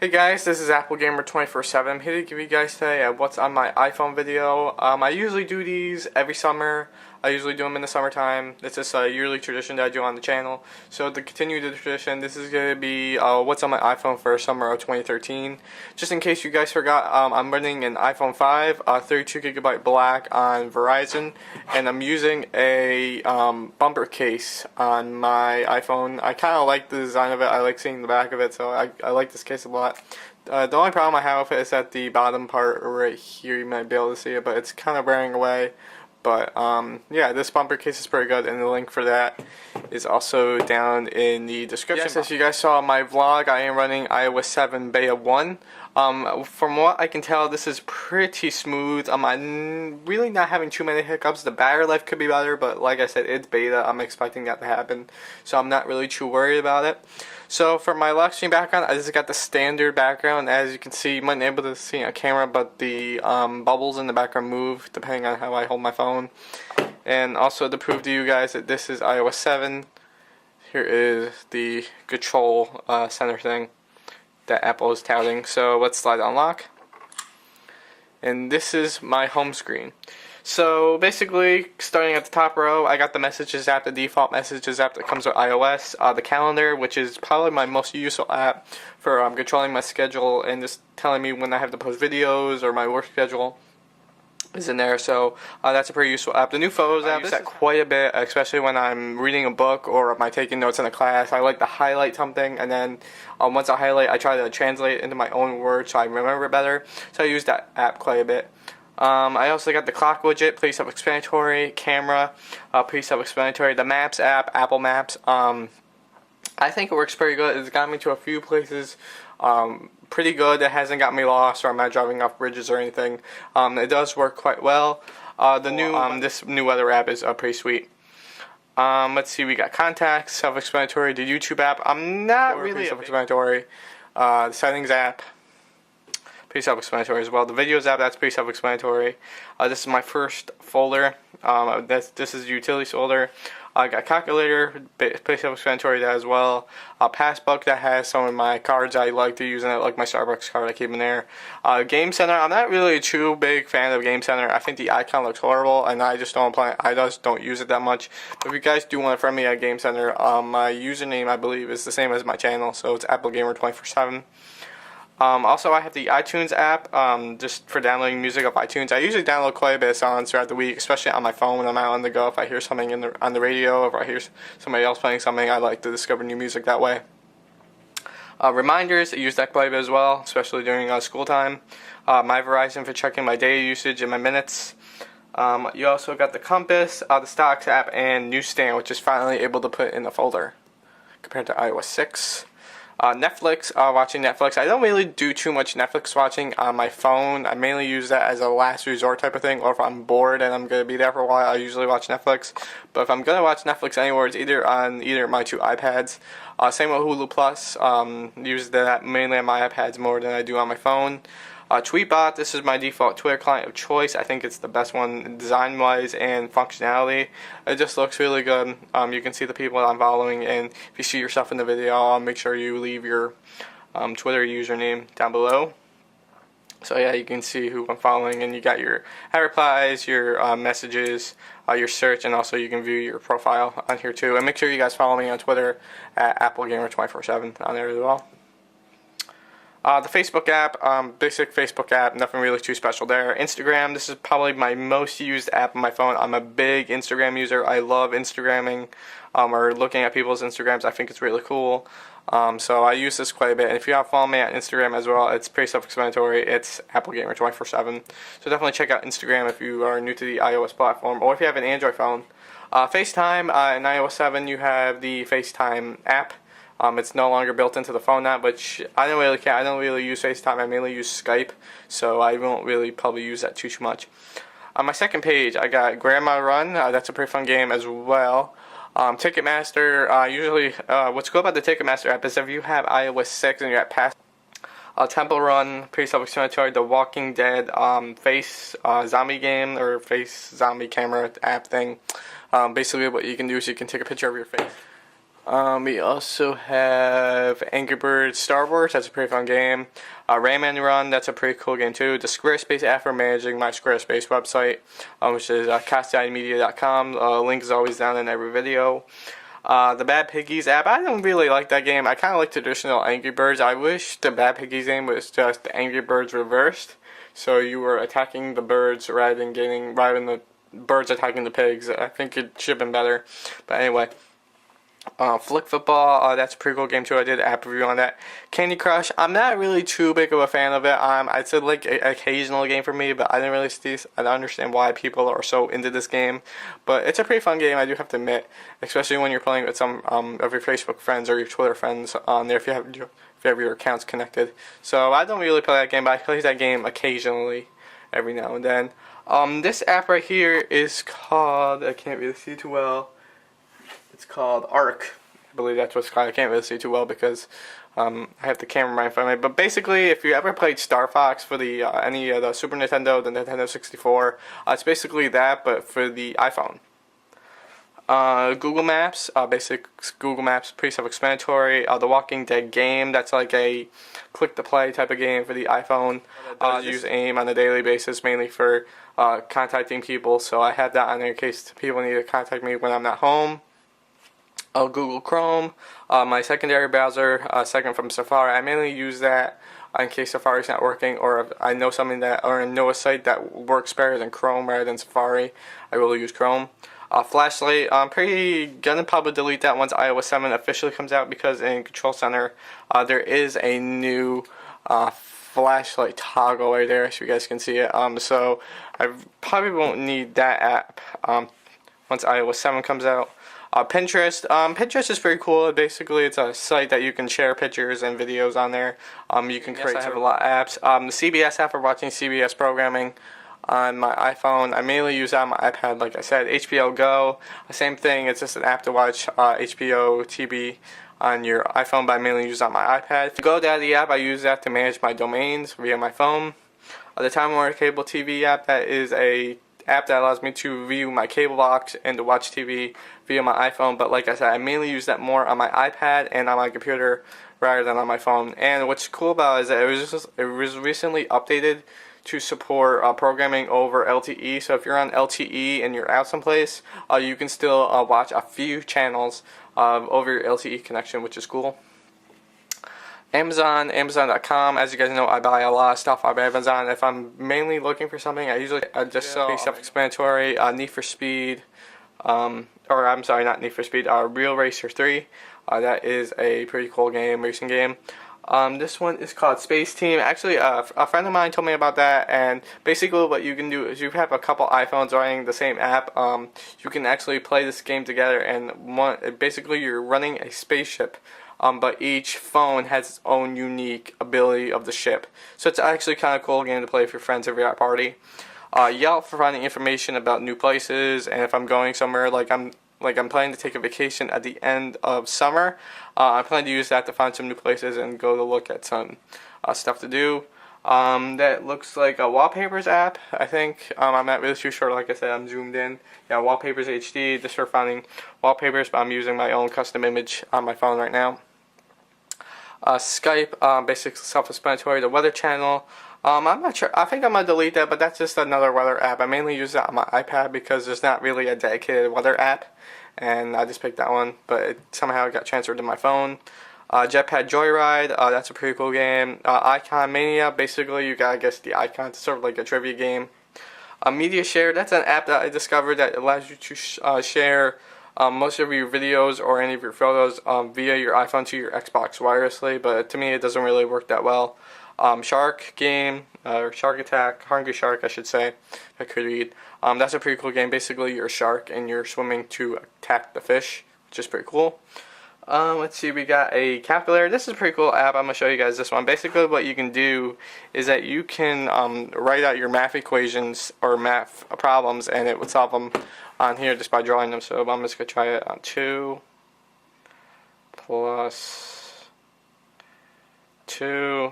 Hey guys, this is Apple Gamer 24/7. I'm here to give you guys today a what's on my iPhone video. I usually do these every summer. I usually do them in the summertime. It's just a yearly tradition that I do on the channel. So to continue the tradition, this is going to be what's on my iPhone for summer of 2013. Just in case you guys forgot, I'm running an iPhone 5, 32GB black on Verizon, and I'm using a bumper case on my iPhone. I kind of like the design of it. I like seeing the back of it, so I like this case a lot. The only problem I have with it is at the bottom part right here. You might be able to see it, but it's kind of wearing away. But yeah, this bumper case is pretty good, and the link for that is also down in the description. Yes, as you guys saw in my vlog, I am running iOS 7 Beta 1. From what I can tell, this is pretty smooth. I'm really not having too many hiccups. The battery life could be better, but like I said, it's beta. I'm expecting that to happen, so I'm not really too worried about it. So for my lock screen background, I just got the standard background. As you can see, you might not be able to see on camera, but the bubbles in the background move depending on how I hold my phone. And also to prove to you guys that this is iOS 7, here is the control center thing that Apple is touting. So let's slide unlock. And this is my home screen. So basically, starting at the top row, I got the Messages app, the default Messages app that comes with iOS, the calendar, which is probably my most useful app for controlling my schedule and just telling me when I have to post videos or my work schedule is in there. So that's a pretty useful app. The new Photos app, I use that quite a bit, especially when I'm reading a book or I'm taking notes in a class. I like to highlight something, and then once I highlight, I try to translate it into my own words so I remember it better. So I use that app quite a bit. I also got the clock widget, pretty self-explanatory. Camera, pretty self-explanatory. The Maps app, Apple Maps, I think it works pretty good. It's got me to a few places pretty good. It hasn't got me lost or I'm not driving off bridges or anything. It does work quite well. This new weather app is pretty sweet. Let's see, we got Contacts, self-explanatory. The YouTube app, I'm not really self-explanatory. The Settings app, pretty self-explanatory as well. The Videos app, that's pretty self-explanatory. This is my first folder. This is the Utilities folder. I got Calculator, pretty self-explanatory that as well. Passbook, that has some of my cards I like to use in it, like my Starbucks card I keep in there. Game Center, I'm not really a too big fan of Game Center. I think the icon looks horrible, and I just don't use it that much. But if you guys do want to friend me at Game Center, my username, I believe, is the same as my channel, so it's Apple Gamer 24/7. Also, I have the iTunes app, just for downloading music off iTunes. I usually download quite a bit of songs throughout the week, especially on my phone when I'm out on the go. If I hear something on the radio, or if I hear somebody else playing something, I like to discover new music that way. Reminders, I use that quite a bit as well, especially during school time. My Verizon for checking my data usage and my minutes. You also got the Compass, the Stocks app, and Newsstand, which is finally able to put in the folder compared to iOS 6. Netflix, watching Netflix. I don't really do too much Netflix watching on my phone. I mainly use that as a last resort type of thing, or if I'm bored and I'm going to be there for a while, I usually watch Netflix. But if I'm going to watch Netflix anywhere, it's either on my two iPads. Same with Hulu Plus. Use that mainly on my iPads more than I do on my phone. Tweetbot, this is my default Twitter client of choice. I think it's the best one design-wise and functionality. It just looks really good. You can see the people I'm following, and if you see yourself in the video, make sure you leave your Twitter username down below. So yeah, you can see who I'm following, and you got your replies, your messages, your search, and also you can view your profile on here too. And make sure you guys follow me on Twitter at AppleGamer247 on there as well. The Facebook app, basic Facebook app, nothing really too special there. Instagram, this is probably my most used app on my phone. I'm a big Instagram user. I love Instagramming or looking at people's Instagrams. I think it's really cool. So I use this quite a bit. And if you have followed me on Instagram as well, it's pretty self-explanatory. It's Apple Gamer 24/7. So definitely check out Instagram if you are new to the iOS platform, or if you have an Android phone. FaceTime, in iOS 7 you have the FaceTime app. It's no longer built into the phone app, which I don't really care. I don't really use FaceTime. I mainly use Skype, so I won't really probably use that too much. On my second page, I got Grandma Run. That's a pretty fun game as well. Ticketmaster, usually what's cool about the Ticketmaster app is if you have iOS 6 and you're at past Temple Run, pretty self-explanatory. The Walking Dead face zombie game, or face zombie camera app thing. Basically what you can do is you can take a picture of your face, We also have Angry Birds Star Wars. That's a pretty fun game. Rayman Run. That's a pretty cool game too. The Squarespace app for managing my Squarespace website, which is castimedia.com. Link is always down in every video. The Bad Piggies app. I don't really like that game. I kind of like traditional Angry Birds. I wish the Bad Piggies game was just Angry Birds reversed. So you were attacking the birds rather than the birds attacking the pigs. I think it should have been better. But anyway. Flick Football, that's a pretty cool game too. I did an app review on that. Candy Crush, I'm not really too big of a fan of it. I'd say like an occasional game for me, but I don't understand why people are so into this game. But it's a pretty fun game, I do have to admit, especially when you're playing with some of your Facebook friends or your Twitter friends on there if you have your accounts connected. So I don't really play that game, but I play that game occasionally, every now and then. This app right here is called, I can't really see too well. It's called Arc. I believe that's what it's called. I can't really see too well because I have the camera right in front of me. But basically, if you ever played Star Fox for the any of the Super Nintendo, the Nintendo 64, it's basically that, but for the iPhone. Google Maps, basic Google Maps, pretty self-explanatory. The Walking Dead game, that's like a click-to-play type of game for the iPhone. I use AIM on a daily basis, mainly for contacting people, so I have that on there in case people need to contact me when I'm not home. Google Chrome, my secondary browser, second from Safari. I mainly use that in case Safari's not working, or if I know something or I know a site that works better than Chrome rather than Safari, I will use Chrome. Flashlight, I'm pretty gonna probably delete that once iOS 7 officially comes out, because in Control Center there is a new flashlight toggle right there, so you guys can see it. So I probably won't need that app once iOS 7 comes out. Pinterest. Pinterest is pretty cool. Basically, it's a site that you can share pictures and videos on there. You can create. I have a lot of apps. The CBS app for watching CBS programming on my iPhone. I mainly use that on my iPad. Like I said, HBO Go. Same thing. It's just an app to watch HBO TV on your iPhone, but I mainly use it on my iPad. The GoDaddy app, I use that to manage my domains via my phone. The Time Warner Cable TV app, that is a app that allows me to view my cable box and to watch TV via my iPhone, but like I said, I mainly use that more on my iPad and on my computer rather than on my phone. And what's cool about it is that it was recently updated to support programming over LTE. So if you're on LTE and you're out someplace, you can still watch a few channels over your LTE connection, which is cool. Amazon.com. As you guys know, I buy a lot of stuff on Amazon. If I'm mainly looking for something, I usually just sell self-explanatory. Need for Speed, or I'm sorry, not Need for Speed. Real Racer 3. That is a pretty cool game, racing game. This one is called Space Team. Actually, a friend of mine told me about that, and basically what you can do is you have a couple iPhones running the same app. You can actually play this game together, and basically you're running a spaceship. But each phone has its own unique ability of the ship. So it's actually kind of cool game to play with your friends if you're at a party. Yelp for finding information about new places, and if I'm going somewhere, like I'm planning to take a vacation at the end of summer, I plan to use that to find some new places and go to look at some stuff to do. That looks like a Wallpapers app, I think. I'm not really too sure. Like I said, I'm zoomed in. Yeah, Wallpapers HD, just for finding wallpapers, but I'm using my own custom image on my phone right now. Skype, basic self-explanatory. The Weather Channel. I'm not sure. I think I'm going to delete that, but that's just another weather app. I mainly use that on my iPad because there's not really a dedicated weather app, and I just picked that one, but it somehow got transferred to my phone. Jetpack Joyride, that's a pretty cool game. Icon Mania, basically you gotta guess the icon. It's sort of like a trivia game. Media Share, that's an app that I discovered that allows you to share most of your videos or any of your photos via your iPhone to your Xbox wirelessly, but to me it doesn't really work that well. Shark Game, or Shark Attack, Hungry Shark I should say, if I could read. That's a pretty cool game. Basically you're a shark and you're swimming to attack the fish, which is pretty cool. Let's see, we got a calculator. This is a pretty cool app. I'm going to show you guys this one. Basically what you can do is that you can write out your math equations or math problems, and it would solve them on here just by drawing them. So I'm just going to try it on 2 plus 2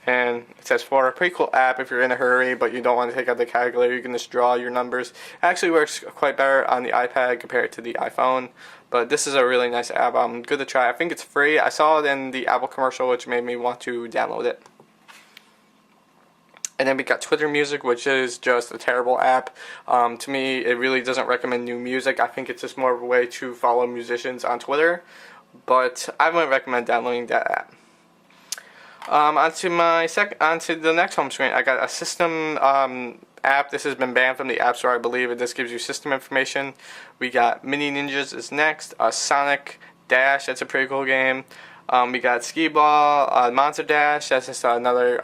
And it says for a pretty cool app if you're in a hurry but you don't want to take out the calculator. You can just draw your numbers. It actually works quite better on the iPad compared to the iPhone, but this is a really nice app. Good to try. I think it's free. I saw it in the Apple commercial, which made me want to download it. And then we got Twitter Music, which is just a terrible app. To me, it really doesn't recommend new music. I think it's just more of a way to follow musicians on Twitter, but I wouldn't recommend downloading that app. Onto the next home screen, I got a system app. This has been banned from the App Store, I believe, and this gives you system information. We got Mini Ninjas is next, Sonic Dash, that's a pretty cool game. We got Skee Ball, Monster Dash, that's just another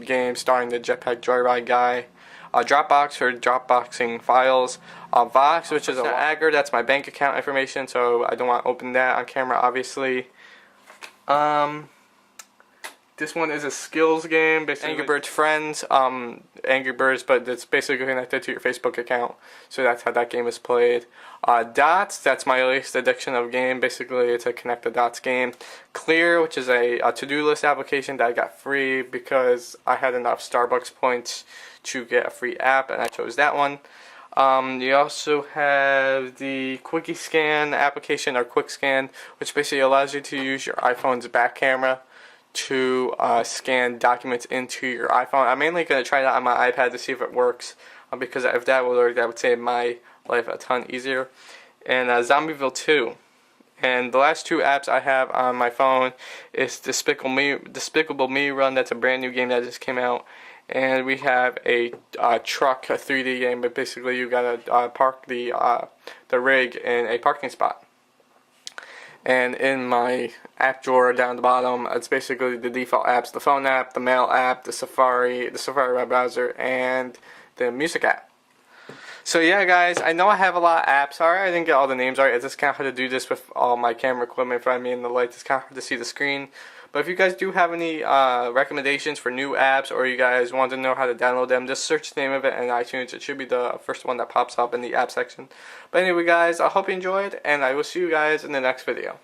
game starring the Jetpack Joyride guy. Dropbox for Dropboxing files. Vox, which is a logger, that's my bank account information, so I don't want to open that on camera, obviously. This one is a skills game, basically Angry Birds Friends, Angry Birds, but it's basically connected to your Facebook account, so that's how that game is played. Dots, that's my latest addiction of game, basically it's a connect the dots game. Clear, which is a to-do list application that I got free because I had enough Starbucks points to get a free app, and I chose that one. You also have the Quickie Scan application, or Quick Scan, which basically allows you to use your iPhone's back camera to scan documents into your iPhone. I'm mainly going to try that on my iPad to see if it works, because if that would work, that would save my life a ton easier. And Zombieville 2. And the last two apps I have on my phone is Despicable Me Run. That's a brand new game that just came out. And we have a truck, a 3D game, but basically you gotta park the rig in a parking spot. And in my app drawer down at the bottom, it's basically the default apps: the phone app, the mail app, the Safari web browser, and the music app. So yeah, guys, I know I have a lot of apps. Sorry I didn't get all the names right. It's just kind of hard to do this with all my camera equipment in front of me and the lights. It's kind of hard to see the screen. But if you guys do have any recommendations for new apps, or you guys want to know how to download them, just search the name of it in iTunes. It should be the first one that pops up in the app section. But anyway, guys, I hope you enjoyed, and I will see you guys in the next video.